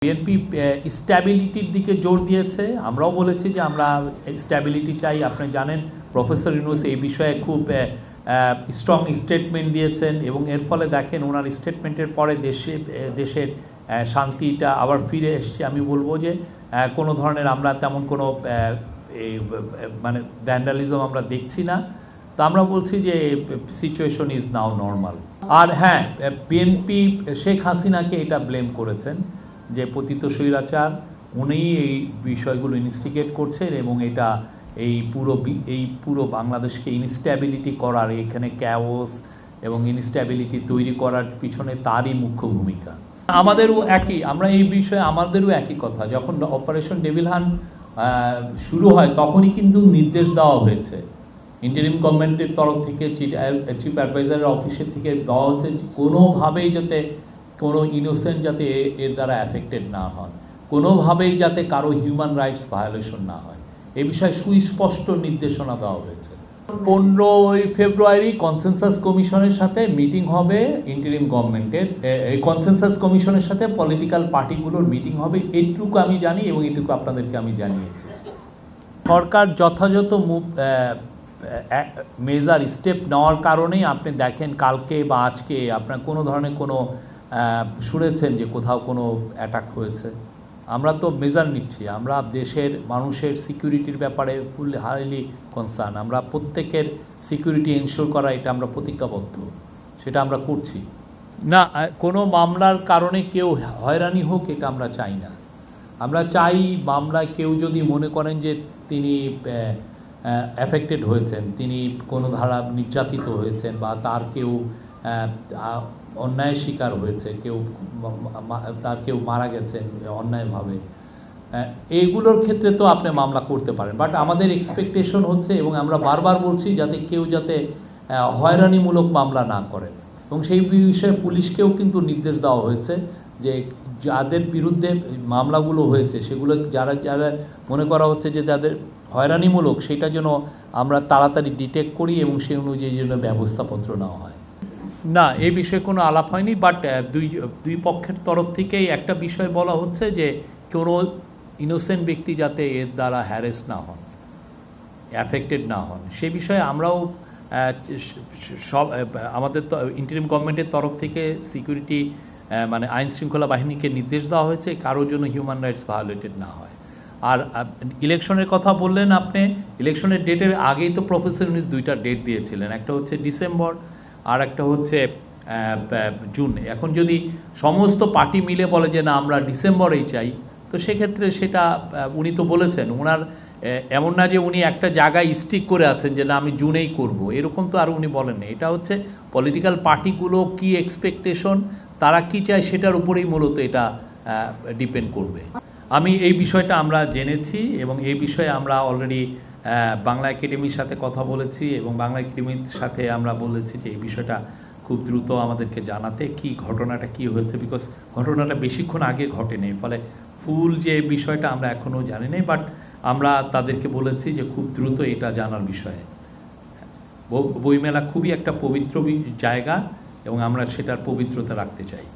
BNP স্ট্যাবিলিটির দিকে জোর দিয়েছে। আমরাও বলেছি যে আমরা স্ট্যাবিলিটি চাই। আপনি জানেন প্রফেসর ইউনূস এই বিষয়ে খুব স্ট্রং স্টেটমেন্ট দিয়েছেন এবং এর ফলে দেখেন ওনার স্টেটমেন্টের পরে দেশের শান্তিটা আবার ফিরে এসছে। আমি বলবো যে কোনো ধরনের আমরা তেমন কোনো মানে ভ্যান্ডালিজম আমরা দেখছি না। তো আমরা বলছি যে সিচুয়েশন ইজ নাও নর্মাল। আর হ্যাঁ, বিএনপি শেখ হাসিনাকে এটা ব্লেম করেছেন যে পতিত স্বৈরাচার, উনি এই বিষয়গুলো ইনস্টিগেট করছেন এবং এটা এই পুরো বাংলাদেশকে ইনস্ট্যাবিলিটি করার, এখানে ক্যাওস এবং ইনস্ট্যাবিলিটি তৈরি করার পিছনে তারই মুখ্য ভূমিকা। আমাদেরও একই, আমরা এই বিষয়ে আমাদেরও একই কথা। যখন অপারেশন ডেভিল হান্ট শুরু হয় তখনই কিন্তু নির্দেশ দেওয়া হয়েছে ইন্টারিম গভর্নমেন্টের তরফ থেকে, চিফ অ্যাডভাইজারের অফিসের থেকে দেওয়া হচ্ছে কোনোভাবেই যাতে কোনো ইনোসেন্ট যাতে এর দ্বারা অ্যাফেক্টেড না হন, কোনোভাবেই যাতে কারো হিউম্যান রাইটস ভায়োলেশন না হয়, এ বিষয়ে সুস্পষ্ট নির্দেশনা দেওয়া হয়েছে। 15 ফেব্রুয়ারি কনসেনসাস কমিশনের সাথে মিটিং হবে ইন্টারিম গভর্নমেন্টের। এই কনসেনসাস কমিশনের সাথে পলিটিক্যাল পার্টিগুলোর মিটিং হবে, এইটুকু আমি জানি এবং এইটুকু আপনাদেরকে আমি জানিয়েছি। সরকার যথাযথ মেজার স্টেপ নেওয়ার কারণেই আপনি দেখেন কালকে বা আজকে আপনার কোনো ধরনের কোনো শুনেছেন যে কোথাও কোনো অ্যাটাক হয়েছে। আমরা তো মেজার নিচ্ছি, আমরা দেশের মানুষের সিকিউরিটির ব্যাপারে ফুল হাইলি কনসার্ন। আমরা প্রত্যেকের সিকিউরিটি এনশিওর করা, এটা আমরা প্রতিজ্ঞাবদ্ধ, সেটা আমরা করছি না। কোনো মামলার কারণে কেউ হয়রানি হোক এটা আমরা চাই না। আমরা চাই মামলায় কেউ যদি মনে করেন যে তিনি অ্যাফেক্টেড হয়েছেন, তিনি কোনো ধারা নির্যাতিত হয়েছেন বা তার কেউ অন্যায়ের শিকার হয়েছে, কেউ মারা গেছেন অন্যায়ভাবে, এইগুলোর ক্ষেত্রে তো আপনি মামলা করতে পারেন। বাট আমাদের এক্সপেকটেশন হচ্ছে, এবং আমরা বারবার বলছি, যাতে কেউ যাতে হয়রানিমূলক মামলা না করেন। এবং সেই বিষয়ে পুলিশকেও কিন্তু নির্দেশ দেওয়া হয়েছে যে যাদের বিরুদ্ধে মামলাগুলো হয়েছে সেগুলো যারা মনে করা হচ্ছে যে যাদের হয়রানিমূলক, সেটা যেন আমরা তাড়াতাড়ি ডিটেক্ট করি এবং সেই অনুযায়ী যেন ব্যবস্থাপত্র নেওয়া হয়। না, এই বিষয়ে কোনো আলাপ হয়নি। বাট দুই পক্ষের তরফ থেকেই একটা বিষয় বলা হচ্ছে যে কোনো ইনোসেন্ট ব্যক্তি যাতে এর দ্বারা হ্যারেস না হন, অ্যাফেক্টেড না হন, সে বিষয়ে আমরাও সব আমাদের ইন্টারিম গভর্নমেন্টের তরফ থেকে সিকিউরিটি মানে আইন শৃঙ্খলা বাহিনীকে নির্দেশ দেওয়া হয়েছে কারোর জন্য হিউম্যান রাইটস ভায়োলেটেড না হয়। আর ইলেকশনের কথা বললেন আপনি, ইলেকশনের ডেটের আগেই তো প্রফেসর ইউনূস দুইটা ডেট দিয়েছিলেন, একটা হচ্ছে ডিসেম্বর আর একটা হচ্ছে জুন। এখন যদি সমস্ত পার্টি মিলে বলে যে না আমরা ডিসেম্বরেই চাই, তো সেক্ষেত্রে সেটা উনি তো বলেছেন, ওনার এমন না যে উনি একটা জায়গায় স্টিক করে আছেন যে না আমি জুনেই করব, এরকম তো আর উনি বলেননি। এটা হচ্ছে পলিটিক্যাল পার্টিগুলো কি এক্সপেকটেশন, তারা কি চায় সেটার উপরেই মূলত এটা ডিপেন্ড করবে। আমি এই বিষয়টা আমরা জেনেছি এবং এই বিষয়ে আমরা অলরেডি বাংলা একাডেমির সাথে কথা বলেছি এবং বাংলা একাডেমির সাথে আমরা বলেছি যে এই বিষয়টা খুব দ্রুত আমাদেরকে জানাতে, কি ঘটনাটা কি হয়েছে, বিকজ ঘটনাটা বেশিক্ষণ আগে ঘটেনি, ফলে ফুল যে বিষয়টা আমরা এখনও জানি নাই। বাট আমরা তাদেরকে বলেছি যে খুব দ্রুত এটা জানার বিষয়ে। বইমেলা খুবই একটা পবিত্র জায়গা এবং আমরা সেটার পবিত্রতা রাখতে চাই।